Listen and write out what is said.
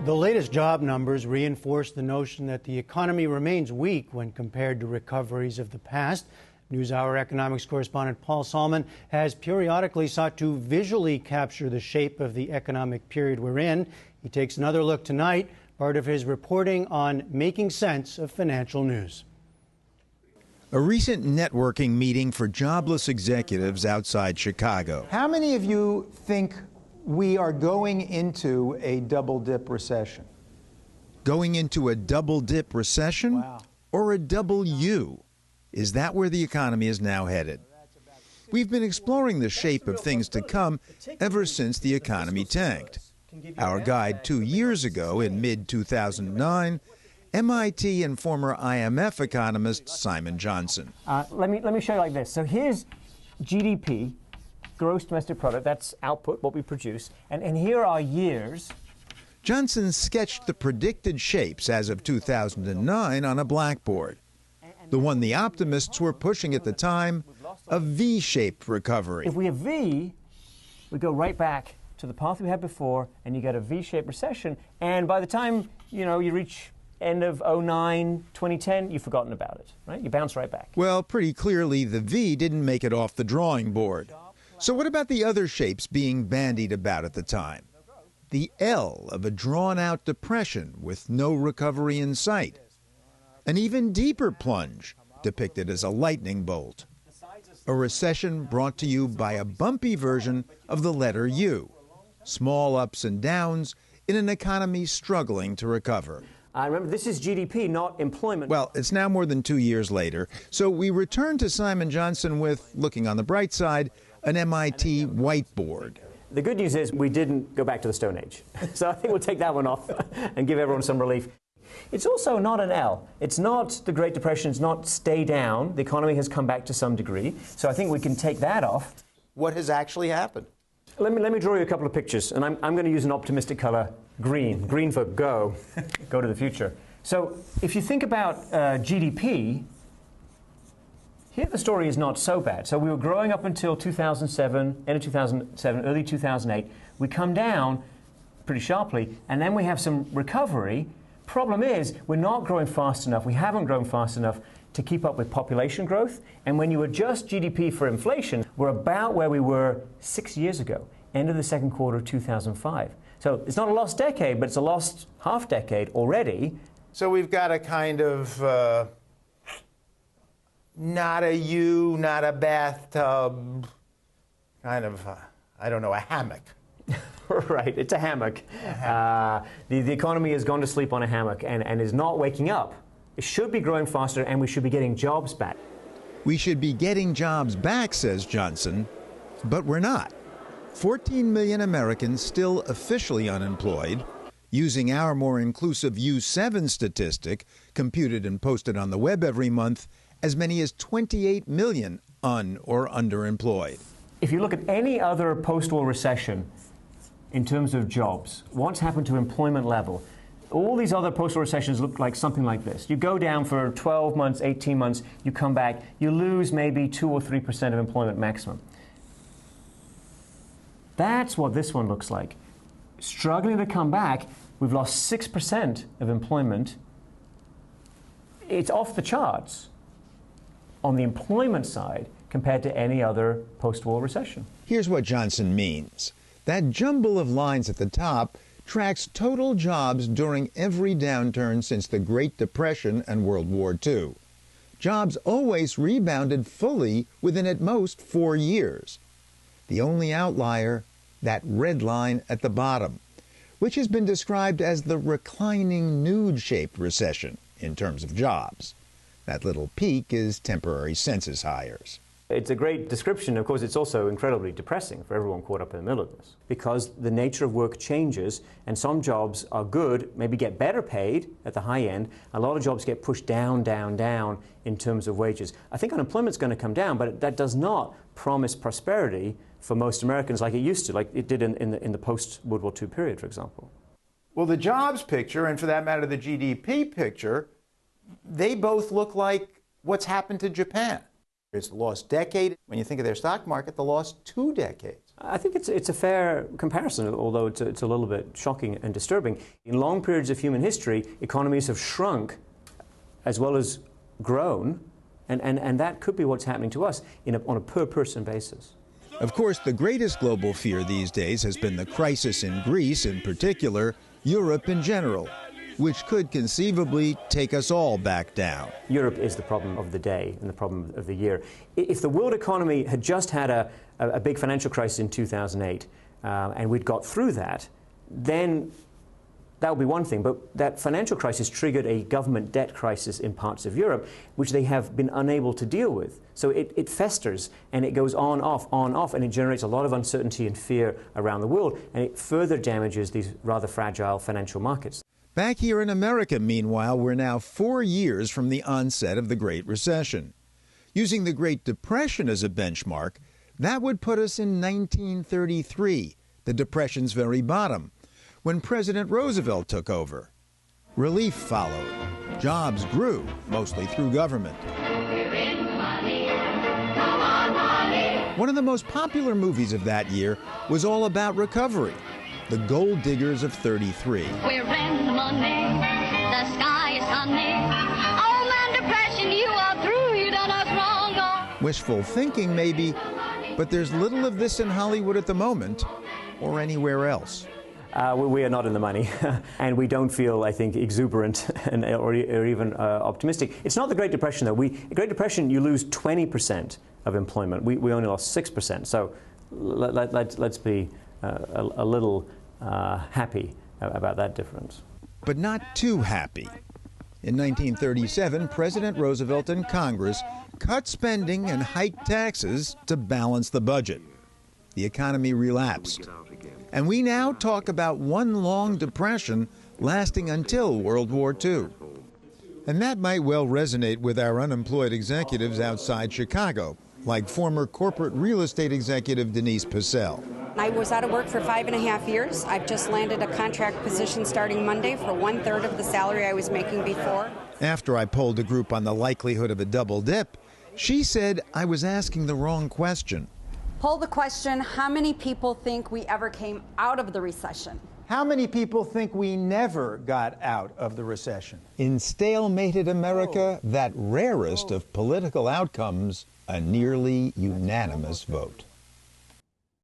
The latest job numbers reinforce the notion that the economy remains weak when compared to recoveries of the past. NewsHour economics correspondent Paul Salman has periodically sought to visually capture the shape of the economic period we're in. He takes another look tonight, part of his reporting on making sense of financial news. A recent networking meeting for jobless executives outside Chicago. How many of you think we are going into a double-dip recession? Going into a double-dip recession? Wow. Or a double U? Is that where the economy is now headed? We've been exploring the shape of things to come ever since the economy tanked. Our guide 2 years ago, in mid-2009, MIT and former IMF economist Simon Johnson. Let me show you like this. So here's GDP, gross domestic product. That's output, what we produce. And here are years. Johnson sketched the predicted shapes as of 2009 on a blackboard. The one the optimists were pushing at the time, a V-shaped recovery. If we have V, we go right back to the path we had before, and you get a V-shaped recession. And by the time you reach end of 2009, 2010, you've forgotten about it, right? You bounce right back. Well, pretty clearly the V didn't make it off the drawing board. So what about the other shapes being bandied about at the time? The L of a drawn-out depression with no recovery in sight. An even deeper plunge, depicted as a lightning bolt. A recession brought to you by a bumpy version of the letter U. Small ups and downs in an economy struggling to recover. Remember, this is GDP, not employment. Well, it's now more than 2 years later, so we return to Simon Johnson with, looking on the bright side, an MIT whiteboard. The good news is we didn't go back to the Stone Age. So I think we'll take that one off and give everyone some relief. It's also not an L. It's not the Great Depression. It's not stay down. The economy has come back to some degree. So I think we can take that off. What has actually happened? Let me draw you a couple of pictures. And I'm going to use an optimistic color, green. Green for go. Go to the future. So if you think about GDP, here the story is not so bad. So we were growing up until 2007, end of 2007, early 2008. We come down pretty sharply, and then we have some recovery. Problem is, we're not growing fast enough. We haven't grown fast enough to keep up with population growth. And when you adjust GDP for inflation, we're about where we were 6 years ago, end of the second quarter of 2005. So it's not a lost decade, but it's a lost half decade already. So we've got a kind of not a U, not a bathtub, kind of, I don't know, a hammock. Right, it's a hammock. The economy has gone to sleep on a hammock and is not waking up. It should be growing faster, and we should be getting jobs back. We should be getting jobs back, says Johnson, but we're not. 14 million Americans still officially unemployed. Using our more inclusive U7 statistic, computed and posted on the web every month, as many as 28 million or underemployed. If you look at any other post-war recession in terms of jobs, what's happened to employment level, all these other post-war recessions look like something like this. You go down for 12 months, 18 months, you come back, you lose maybe 2 or 3% of employment maximum. That's what this one looks like. Struggling to come back, we've lost 6% of employment. It's off the charts on the employment side compared to any other post-war recession. Here's what Johnson means. That jumble of lines at the top tracks total jobs during every downturn since the Great Depression and World War II. Jobs always rebounded fully within at most 4 years. The only outlier, that red line at the bottom, which has been described as the reclining nude-shaped recession in terms of jobs. That little peak is temporary census hires. It's a great description. Of course, it's also incredibly depressing for everyone caught up in the middle of this, because the nature of work changes, and some jobs are good, maybe get better paid at the high end. A lot of jobs get pushed down, down, down in terms of wages. I think unemployment's going to come down, but that does not promise prosperity for most Americans like it used to, like it did in the post-World War II period, for example. Well, the jobs picture, and for that matter, the GDP picture, they both look like what's happened to Japan. It's the lost decade. When you think of their stock market, the lost 2 decades. I think it's a fair comparison, although it's a little bit shocking and disturbing. In long periods of human history, economies have shrunk as well as grown, and that could be what's happening to us on a per-person basis. Of course, the greatest global fear these days has been the crisis in Greece in particular, Europe in general, which could conceivably take us all back down. Europe is the problem of the day and the problem of the year. If the world economy had just had a big financial crisis in 2008 and we'd got through that, then that would be one thing. But that financial crisis triggered a government debt crisis in parts of Europe, which they have been unable to deal with. So it festers and it goes on, off, and it generates a lot of uncertainty and fear around the world, and it further damages these rather fragile financial markets. Back here in America, meanwhile, we're now 4 years from the onset of the Great Recession. Using the Great Depression as a benchmark, that would put us in 1933, the Depression's very bottom, when President Roosevelt took over. Relief followed. Jobs grew, mostly through government. One of the most popular movies of that year was all about recovery, The Gold Diggers of 33. We're in the money, the sky is sunny. Oh man, depression, you are through, you done us wrong. Oh. Wishful thinking, maybe, but there's little of this in Hollywood at the moment, or anywhere else. We are not in the money, and we don't feel, I think, exuberant or even optimistic. It's not the Great Depression, though. The Great Depression, you lose 20% of employment. We only lost 6%. So let's be a little happy about that difference. But not too happy. In 1937, President Roosevelt and Congress cut spending and hiked taxes to balance the budget. The economy relapsed. And we now talk about one long depression lasting until World War II. And that might well resonate with our unemployed executives outside Chicago, like former corporate real estate executive Denise Purcell. I was out of work for 5.5 years. I've just landed a contract position starting Monday for 1/3 of the salary I was making before. After I polled a group on the likelihood of a double dip, she said I was asking the wrong question. Poll the question, how many people think we ever came out of the recession? How many people think we never got out of the recession? In stalemated America, that rarest of political outcomes, a nearly unanimous vote.